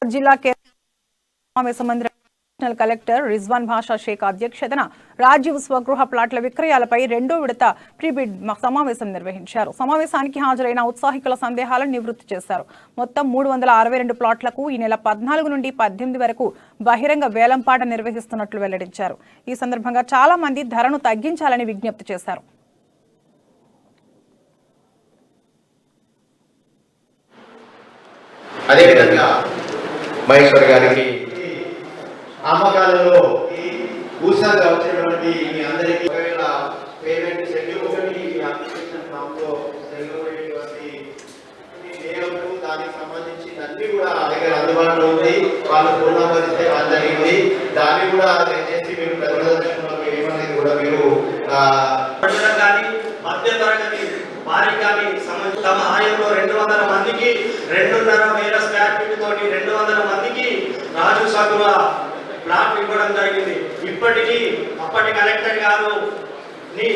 జిల్లా సమావేశ మందిరం కలెక్టర్ రిజ్వాన్ భాషా షేక్ అధ్యక్షతన రాజీవ్ స్వగృహ ప్లాట్ల విక్రయాలపై రెండో విడత ప్రీబిడ్ సమావేశం నిర్వహించారు. సమావేశానికి హాజరైన ఉత్సాహికుల సందేహాలను నివృత్తి చేశారు. మొత్తం 362 ప్లాట్లకు ఈ నెల 14 నుండి 18 వరకు బహిరంగ వేలంపాట నిర్వహిస్తున్నట్లు వెల్లడించారు. ఈ సందర్భంగా చాలా మంది ధరను తగ్గించాలని విజ్ఞప్తి చేశారు. అదేవిధంగా మహేశ్వర్ గారికి అమ్మకాలలో భూసాగా వచ్చినటువంటి మీ అందరికీ ఒకవేళ పేమెంట్ షెడ్యూల్ ఒకటి అప్లికేషన్ ఫామ్లో జరిగినటువంటి లేఅవుట్ దానికి సంబంధించి అన్ని కూడా దగ్గర అందుబాటులో ఉంది. వాళ్ళు పూర్ణపరిస్తే వాళ్ళు జరిగింది. దాన్ని కూడా దయచేసి మీరు ప్రజల ఏమనేది కూడా మీరు మధ్య తరగతి వారికి కానీ తమ ఆయంలో 200 మందికి 2,500 స్క్వేర్ ఫీట్ తోటి 200 మందికి రాజు సగువ ప్లాట్ ఇవ్వడం జరిగింది. ఇప్పటికీ అప్పటి కలెక్టర్ గారు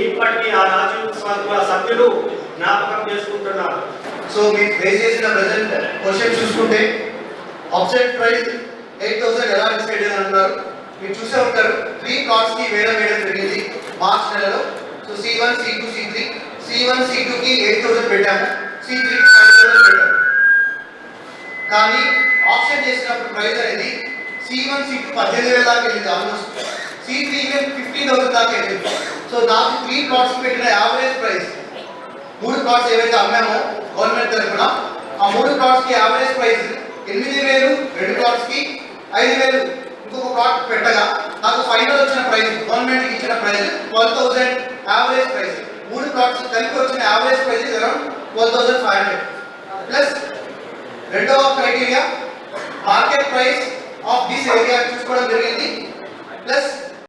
ఇప్పటికీ ఆ రాజు సగువ సభ్యులు జ్ఞాపకం చేసుకుంటున్నారు. సో మీరు ఫేస్ చేసిన ప్రెజెంట్ క్వశ్చన్ చూసుకుంటే ఆబ్జెక్ట్ ప్రైస్ 8,000 ఎలా డిసైడ్ అంటున్నారు. మీరు చూసే ఉంటారు 3 ప్లాట్స్ కి వేయడం జరిగింది మార్చ్ నెలలో. So C1, C2, C3 C1, C2 కి 8,000 పెట్టాము, C3 కి 5,000 పెట్టాము. కానీ ఆప్షన్ చేసినప్పుడు ప్రైస్ అనేది C1, C2 18,000 దాకా వెళ్ళింది. ఆల్మోస్ట్ C3 ఈవెన్ 15,000 దాకా వెళ్ళింది. సో నాకు 3 ప్లాట్స్ పెట్టిన యావరేజ్ ప్రైస్ 3 ప్లాట్స్ ఏవైతే అమ్మామో గవర్నమెంట్ తరఫున ఆ 3 ప్లాట్స్ కి యావరేజ్ ప్రైస్ 8,000, 2 ప్లాట్స్ కి 5,000 ఇంకొక ప్లాట్ పెట్టగా నాకు ఫైనల్ వచ్చిన ప్రైస్ గవర్నమెంట్ కి ఇచ్చిన ప్రైస్ 12,000 యావరేజ్ ప్రైస్. 3 ప్లాట్స్ కలిపి వచ్చిన యావరేజ్ ప్రైస్ అరౌండ్ 12,500. ప్లస్ రెండవ criteria market price of this area చూసుకోవడం జరిగింది.